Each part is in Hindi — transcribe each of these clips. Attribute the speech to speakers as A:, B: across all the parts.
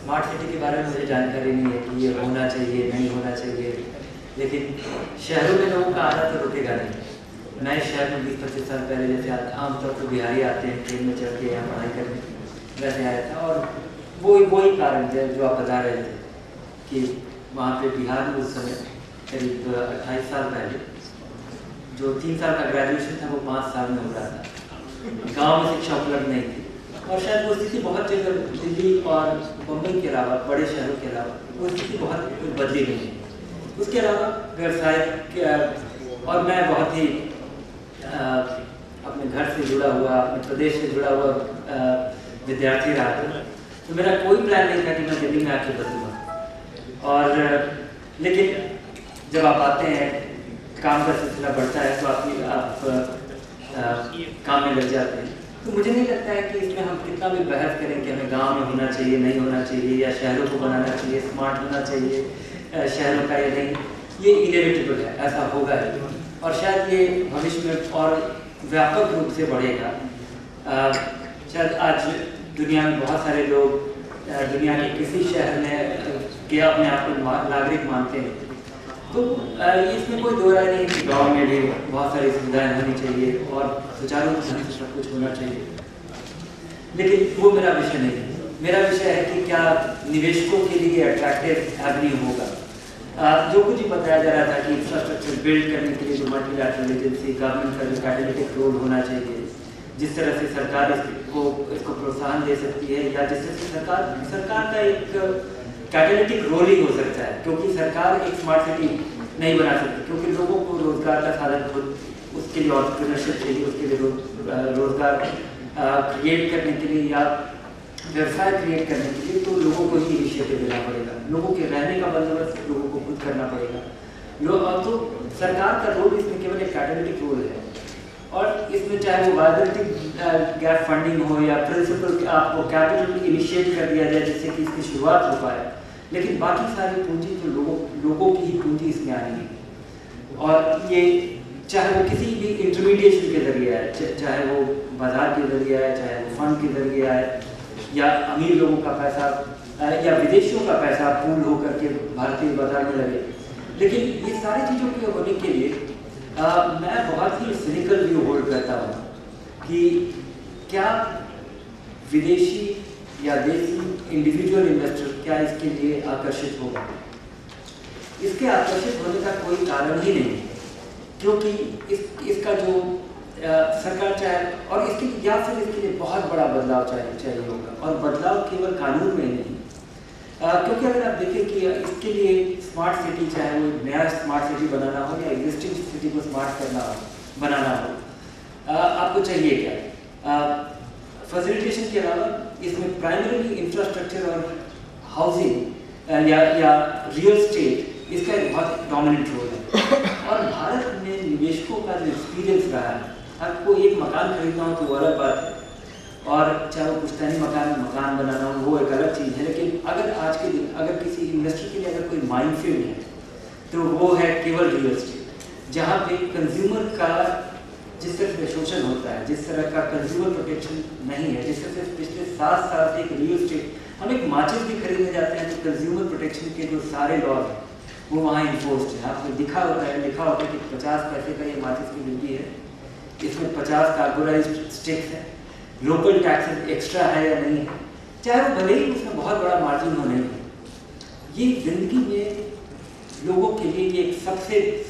A: स्मार्ट सिटी के बारे में मुझे जानकारी नहीं है कि ये होना चाहिए नहीं होना चाहिए, लेकिन शहरों में लोगों का आना तो रुकेगा नहीं। नए शहर में 20-25 साल पहले जैसे आमतौर पर बिहारी आते हैं ट्रेन में चढ़ के यहाँ पढ़ाई करने, वैसे आया था। और वही कारण थे जो आप बता रहे थे कि वहाँ पे बिहार में उस समय करीब 28 साल पहले जो 3 साल का ग्रेजुएशन था वो 5 साल में हो रहा था। गाँव में शिक्षा उपलब्ध नहीं थी और शायद वो स्थिति बहुत जगह दिल्ली और मुंबई के अलावा बड़े शहरों के अलावा वो स्थिति बहुत बदली नहीं है। उसके अलावा व्यवसाय और मैं बहुत ही अपने घर से जुड़ा हुआ, अपने प्रदेश से जुड़ा हुआ विद्यार्थी रहा था, तो मेरा कोई प्लान नहीं था कि मैं दिल्ली में आके बसूँगा। और लेकिन जब आप आते हैं, काम का सिलसिला बढ़ता है तो आप काम में लग जाते हैं। तो मुझे नहीं लगता है कि इसमें हम कितना भी बहस करें कि हमें गांव में होना चाहिए नहीं होना चाहिए, या शहरों को बनाना चाहिए, स्मार्ट होना चाहिए शहरों का या नहीं, ये इनएविटेबल है, ऐसा होगा ही। और शायद ये भविष्य में और व्यापक रूप से बढ़ेगा। शायद आज दुनिया में बहुत सारे लोग दुनिया के किसी शहर में के अपने आप को नागरिक मानते हैं, तो इसमें कोई दो राय नहीं कि गाँव में भी बहुत सारी सुविधाएं होनी चाहिए और सुचारू रूप से सब कुछ होना चाहिए। लेकिन वो मेरा विषय नहीं है। मेरा विषय है कि क्या निवेशकों के लिए अट्रैक्टिव एवेन्यू होगा। जो कुछ ही बताया जा रहा था कि इंफ्रास्ट्रक्चर बिल्ड करने के लिए जो मल्टीलैटरल एजेंसी, गवर्नमेंट का जो कैटेलिटिक रोल होना चाहिए, जिस तरह से सरकार इसको प्रोत्साहन दे सकती है, या जिस तरह से सरकार का एक कैटेलिटिक रोल ही हो सकता है, क्योंकि सरकार एक स्मार्ट सिटी नहीं बना सकती, क्योंकि लोगों को रोजगार का साधन खुद, उसके लिए एंटरप्रेन्योरशिप चाहिए, उसके लिए रोजगार क्रिएट करने के लिए या व्यवसाय क्रिएट करने के लिए तो लोगों को ही इनिशिएटिव लेना पड़ेगा, लोगों के रहने का बंदोबस्त लोगों को खुद करना पड़ेगा। तो सरकार का रोल इसमें केवल एक कैटेलिटिक रोल है, और इसमें चाहे वो वायबिलिटी गैप फंडिंग हो या प्रिंसिपल आपको कैपिटल इनिशिएट कर दिया जाए जिससे कि इसकी शुरुआत हो पाए, लेकिन बाकी सारी पूंजी तो लोगों की ही पूंजी इसमें आनी है। और ये चाहे वो किसी भी इंटरमीडिएशन के जरिए है, चाहे वो बाजार के जरिए है, चाहे वो फंड के जरिए है, या अमीर लोगों का पैसा या विदेशियों का पैसा पूल होकर के भारतीय बाजार में लगे, लेकिन ये सारी चीज़ों के होने के लिए मैं बहुत ही सिनिकल व्यू होल्ड करता हूँ कि क्या विदेशी या देसी इंडिविजुअल इन्वेस्टर क्या इसके लिए आकर्षित होगा। इसके आकर्षित होने का कोई कारण ही नहीं है, क्योंकि इसका जो सरकार चाहे, और इसके या फिर इसके लिए बहुत बड़ा बदलाव चाहिए होगा, और बदलाव केवल कानून में ही नहीं। क्योंकि अगर आप देखें कि इसके लिए स्मार्ट सिटी, चाहे वो नया स्मार्ट सिटी बनाना हो या एग्जिस्टिंग सिटी को स्मार्ट बनाना हो, आपको चाहिए क्या? फैसिलिटेशन के अलावा इसमें प्राइमरी इंफ्रास्ट्रक्चर और हाउसिंग या रियल स्टेट इसका एक बहुत डोमिनेंट रोल है। और भारत में निवेशकों का जो एक्सपीरियंस रहा है, आपको एक मकान खरीदना हो तो वो अलग बात है, और चाहे वो पुश्तैनी मकान बनाना हो वो एक अलग चीज़ है। लेकिन अगर आज के दिन अगर किसी इन्वेस्टर के लिए अगर कोई माइनफील्ड है तो वो है केवल रियल एस्टेट, जहाँ पे कंज्यूमर का जिस तरह से शोषण होता है, जिस तरह का कंज्यूमर प्रोटेक्शन नहीं है, जिस तरह से पिछले 7 साल से एक रियल एस्टेट, हम एक माचिस भी खरीदने जाते हैं तो कंज्यूमर प्रोटेक्शन के जो सारे लॉज हैं वो वहाँ इन्फोर्स्ड है। आपको लिखा होता है कि 50 पैसे का ये माचिस की डिब्बी है, इसमें 50 कार्बोनाइज्ड स्टिक्स है, लोकल टैक्सेस एक्स्ट्रा है या नहीं है, चाहे वो भले ही उसमें बहुत बड़ा मार्जिन हो नहीं है। ये जिंदगी में लोगों के लिए ये एक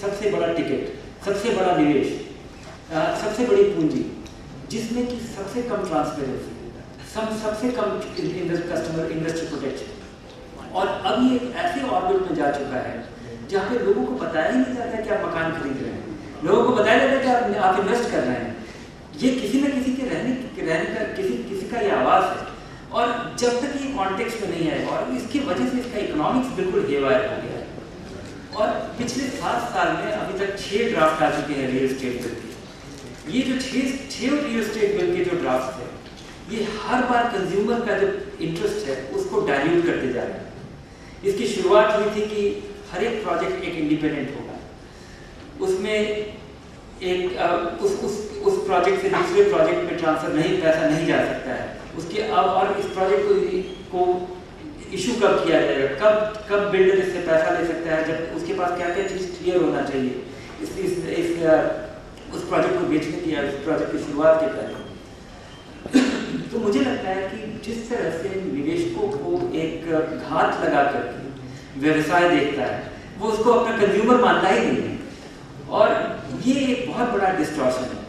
A: सबसे बड़ा टिकट, सबसे बड़ा निवेश, सबसे बड़ी पूंजी, जिसमें कि सबसे कम ट्रांसपेरेंसी, सबसे कम कस्टमर इन्वेस्टर प्रोटेक्शन। और अभी एक ऐसे ऑर्बिट में जा चुका है जहाँ पे लोगों को बताया ही नहीं जाता कि आप मकान खरीद रहे हैं, लोगों को बताया जाता है कि आप इन्वेस्ट कर रहे हैं। ये किसी न किसी के रहने का किसी का ये आवाज़ है, और जब तक ये कॉन्टेक्स्ट में नहीं आएगा, और इसकी वजह से इसका इकोनॉमिक्स बिल्कुल हेवायर हो गया है। और पिछले 7 साल में अभी तक 6 ड्राफ्ट आ चुके हैं रियल एस्टेट बिल के। ये जो 6 रियल एस्टेट बिल के जो ड्राफ्ट है, ये हर बार कंज्यूमर का जो इंटरेस्ट है उसको डाइल्यूट करते जा रहे हैं। इसकी शुरुआत हुई थी कि हर एक प्रोजेक्ट एक इंडिपेंडेंट होगा, उसमें एक उस प्रोजेक्ट से दूसरे प्रोजेक्ट में ट्रांसफर पैसा नहीं जा सकता है उसके। और इस प्रोजेक्ट को इशू कब किया जाएगा, कब बिल्डर इससे पैसा ले सकता है, जब उसके पास क्या क्या चीज़ क्लियर होना चाहिए उस प्रोजेक्ट को बेचने की या उस प्रोजेक्ट की शुरुआत के पहले। तो मुझे लगता है कि जिस तरह से निवेशकों को एक घात लगा करके व्यवसाय देखता है, वो उसको अपना कंज्यूमर मानता ही नहीं है। और ये एक बहुत बड़ा डिस्टॉर्शन है,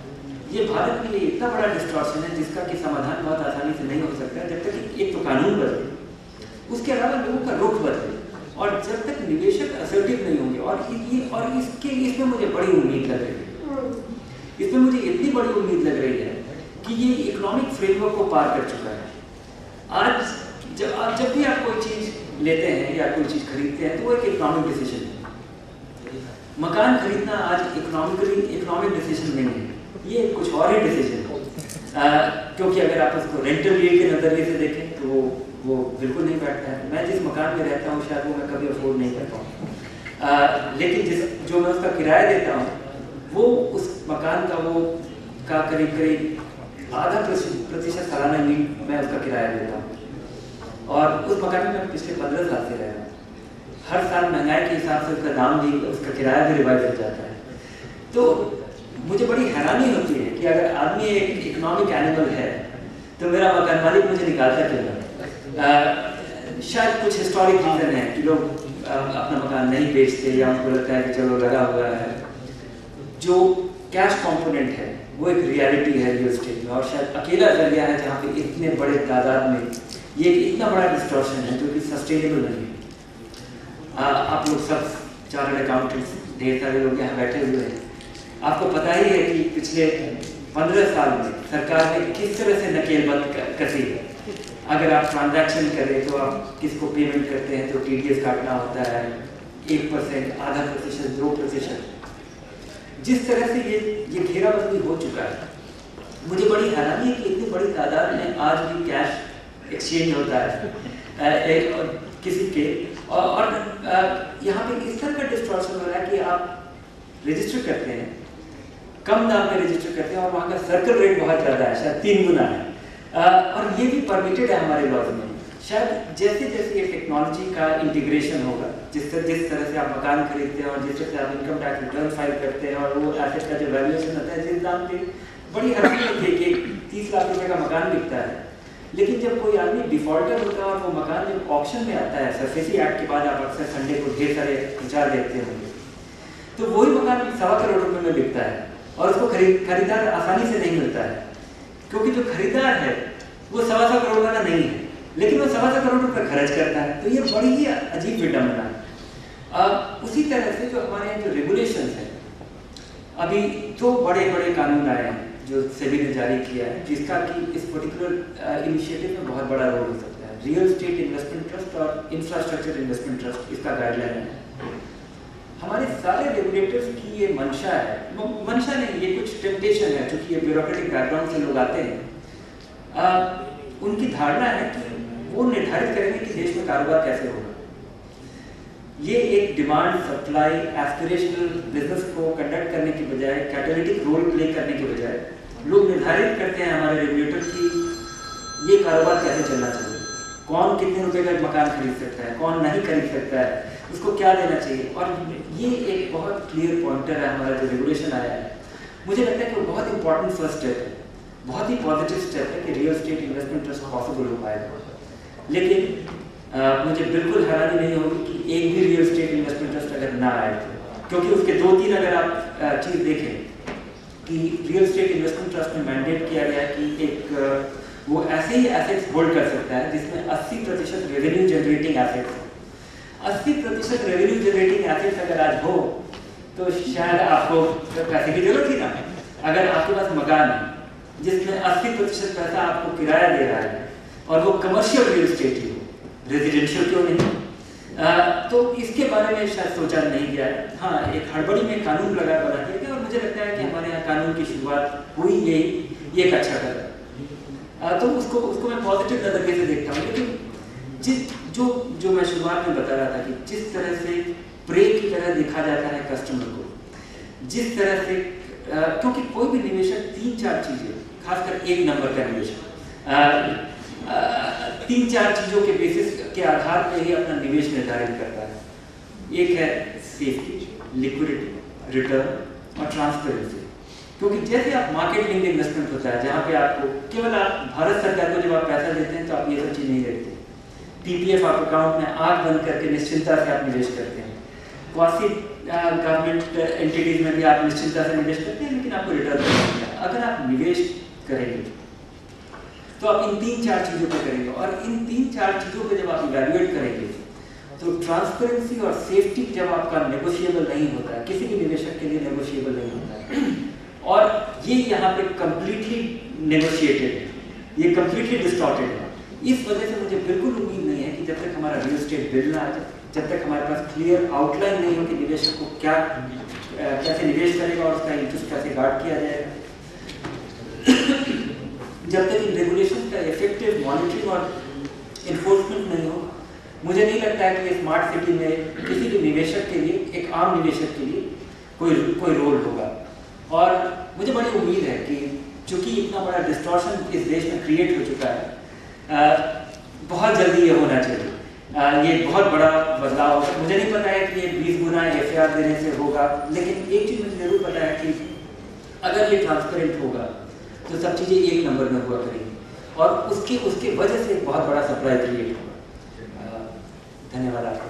A: ये भारत के लिए इतना बड़ा डिस्टॉर्शन है जिसका कि समाधान बहुत आसानी से नहीं हो सकता है जब तक कि एक तो कानून बदले, उसके अलावा लोगों का रुख बदले, और जब तक निवेशक असर्टिव नहीं होंगे। और इसमें मुझे बड़ी उम्मीद लग रही है, इसमें मुझे इतनी बड़ी उम्मीद लग रही है कि ये इकोनॉमिक फ्रेमवर्क को पार कर चुका है। आज जब भी आप कोई चीज़ लेते हैं या कोई चीज़ खरीदते हैं तो वो एक इकोनॉमिक डिसीजन है। मकान खरीदना आज इकोनॉमिक डिसीजन नहीं है, ये कुछ और ही डिसीजन है। क्योंकि अगर आप उसको रेंटल रील के नज़रिए से देखें तो वो बिल्कुल नहीं बैठता है। मैं जिस मकान में रहता हूँ शायद वो मैं कभी अफोर्ड नहीं कर पाऊँ, लेकिन जो मैं उसका किराया देता हूँ वो उस मकान का करीब आधा प्रतिशत सालाना मैं उसका किराया देता हूँ। और उस मकान में मैं पिछले 15 साल से रह रहा हूँ। हर साल महंगाई के हिसाब से उसका दाम भी, उसका किराया भी रिवाइज हो जाता है। तो मुझे बड़ी हैरानी होती है कि अगर आदमी एक इकोनॉमिक एनिमल है तो मेरा मकान मालिक मुझे निकालता क्यों नहीं। शायद कुछ हिस्टोरिक रीजन है कि लोग अपना मकान नहीं बेचते या उनको लगता है कि चलो लगा हुआ है। जो कैश कंपोनेंट है वो एक रियलिटी है रियल एस्टेट में, और शायद अकेला जरिया है जहाँ पे इतने बड़े तादाद में ये इतना बड़ा डिस्टॉर्शन है जो कि सस्टेनेबल नहीं है। आप लोग सब चार्टर्ड अकाउंटेंट्स ढेर सारे लोग यहाँ बैठे हुए हैं, आपको पता ही है कि पिछले 15 साल में सरकार ने किस तरह से नकेलबंद कसी है। अगर आप ट्रांजैक्शन करें तो आप किसको पेमेंट करते हैं तो TDS काटना होता है 1%, आधा प्रतिशत, 2%। जिस तरह से ये घेराबंदी हो चुका है, मुझे बड़ी हैरानी है कि इतनी बड़ी तादाद में आज भी कैश एक्सचेंज होता है किसी के, और यहाँ पे इस तरह का डिस्टॉर्शन हो रहा है कि आप रजिस्टर करते हैं, कम दाम में रजिस्टर करते हैं और वहाँ का सर्कल रेट बहुत ज़्यादा है, शायद 3 गुना है। और ये भी परमिटेड है हमारे लॉज में। शायद जैसे जैसे ये टेक्नोलॉजी का इंटीग्रेशन होगा, जिस तरह से आप मकान खरीदते हैं और जिस तरह से आप इनकम टैक्स रिटर्न फाइल करते हैं और वो एसेट का जो वैल्यूएशन होता है, जिस दाम पे बड़ी हंसी होती है कि 30 लाख रुपए का मकान बिकता है, लेकिन जब कोई आदमी डिफॉल्टर होता है और वो मकान जब ऑक्शन में आता है, सरफेसी एक्ट के बाद आप अक्सर संडे को ढेर सारे विचार देखते होंगे, तो वही मकान 1.25 करोड़ रुपए में बिकता है और उसको खरीदार आसानी से नहीं मिलता है, क्योंकि जो खरीदार है वो 1.25 करोड़ वाला नहीं है, लेकिन वो 1.25 करोड़ रुपए खर्च करता है। तो ये बड़ी ही अजीब विडंबना है। उसी तरह से जो हमारे यहाँ जो रेगुलेशंस है, अभी तो बड़े बड़े कानून आए हैं जो सेबी ने जारी किया है, जिसका कि इस पर्टिकुलर इनिशिएटिव में बहुत बड़ा रोल हो सकता है। रियल एस्टेट इन्वेस्टमेंट ट्रस्ट और इंफ्रास्ट्रक्चर इन्वेस्टमेंट ट्रस्ट इसका गाइडलाइन है। हमारे सारे रेगुलेटर्स की ये मंशा है, मंशा नहीं, ये कुछ टेम्पटेशन है, क्योंकि ये ब्यूरोक्रेटिक बैकग्राउंड से लोग आते हैं। उनकी धारणा है कि वो निर्धारित करेंगे कि देश में कारोबार कैसे होगा। ये एक डिमांड सप्लाई एस्पिरेशनल बिजनेस को कंडक्ट करने की बजाय, कैटालिटिक रोल प्ले करने के बजाय, लोग निर्धारित करते हैं हमारे रेगुलेटर की ये कारोबार कैसे चलना चाहिए, कौन कितने रुपए का मकान खरीद सकता है, कौन नहीं खरीद सकता है, उसको क्या देना चाहिए। और ये एक बहुत क्लियर पॉइंटर है हमारा जो रेगुलेशन आया है। मुझे लगता है कि वो बहुत इंपॉर्टेंट फर्स्ट स्टेप है, बहुत ही पॉजिटिव स्टेप है कि real estate investment trust possible हो पाएगा। लेकिन मुझे बिल्कुल हैरानी नहीं होगी कि एक भी रियल एस्टेट इन्वेस्टमेंट ट्रस्ट अगर ना आए तो, क्योंकि उसके 2-3 अगर आप चीज़ देखें कि रियल एस्टेट इन्वेस्टमेंट ट्रस्ट में मैंडेट किया गया कि एक वो ऐसे ही एसेट्स होल्ड कर सकता है जिसमें 80% रेवेन्यू जनरेटिंग एसेट्स हो। 80% रेवेन्यू जनरेटिंग एसेट्स अगर आज हो तो शायद आपको पैसे की जरूरत ही ना। अगर आपके पास मकान है जिसमें 80% पैसा आपको किराया दे रहा है और वो कमर्शियल रियल एस्टेट ही हो, रेजिडेंशियल क्यों नहीं, तो इसके बारे में शायद सोचा नहीं गया है। हाँ, एक हड़बड़ी में कानून बना दिया गया और मुझे लगता है कि हमारे यहाँ कानून की शुरुआत हुई, ये एक अच्छा कदम। तो उसको मैं पॉजिटिव नजरिए से देखता हूँ। लेकिन जो मैं शुरुआत में बता रहा था कि जिस तरह से प्रे की तरह देखा जाता है कस्टमर को, जिस तरह से क्योंकि कोई भी निवेशक 3-4 चीजें, खासकर 1 नंबर का निवेशक 3-4 चीज़ों के बेसिस के आधार पर ही अपना निवेश निर्धारित करता है। एक है सेफ्टी, लिक्विडिटी, रिटर्न और ट्रांसपेरेंसी। क्योंकि जैसे आप मार्केट लिंक इन्वेस्टमेंट होता है जहाँ पे आपको केवल आप भारत सरकार को जब आप पैसा देते हैं तो आप ये सब चीज़ नहीं देखते। पीपीएफ आप अकाउंट में आँख बंद करके निश्चिंता से आप निवेश करते हैं। क्वासी गवर्नमेंट एंटिटीज में भी आप निश्चिंता से निवेश करते हैं, लेकिन आपको रिटर्न नहीं मिलता। अगर आप निवेश करेंगे तो आप इन 3-4 चीज़ों पर करेंगे, और इन 3-4 चीज़ों पर जब आप इवैल्यूएट करेंगे तो ट्रांसपेरेंसी और सेफ्टी जब आपका नेगोशिएबल नहीं होता है, किसी भी निवेशक के लिए नेगोशिएबल नहीं होता है, और ये यहाँ पे कम्प्लीटली नेगोशिएटेड है, ये कम्प्लीटली डिस्टॉर्टेड है। इस वजह से मुझे बिल्कुल उम्मीद नहीं है कि जब तक हमारा रियल एस्टेट बिल ना आ जाए, जब तक हमारे पास क्लियर आउटलाइन नहीं हो कि निवेशक को क्या कैसे निवेश करेगा और उसका इंटरेस्ट कैसे गार्ड किया जाएगा, जब तक इन रेगुलेशन का इफेक्टिव मॉनिटरिंग और इन्फोर्समेंट नहीं हो, मुझे नहीं लगता है कि स्मार्ट सिटी में किसी भी निवेशक के लिए, एक आम निवेशक के लिए कोई रोल होगा। और मुझे बड़ी उम्मीद है कि चूंकि इतना बड़ा डिस्टॉर्शन इस देश में क्रिएट हो चुका है, बहुत जल्दी ये होना चाहिए। ये बहुत बड़ा बदलाव होगा। मुझे नहीं पता है कि ये 20 गुना एफआईआर देने से होगा, लेकिन एक चीज़ मुझे जरूर पता है कि अगर ये ट्रांसपेरेंट होगा तो सब चीज़ें एक नंबर में हुआ करेंगी, और उसके वजह से एक बहुत बड़ा सप्लाई क्रिएट होगा। धन्यवाद आपको।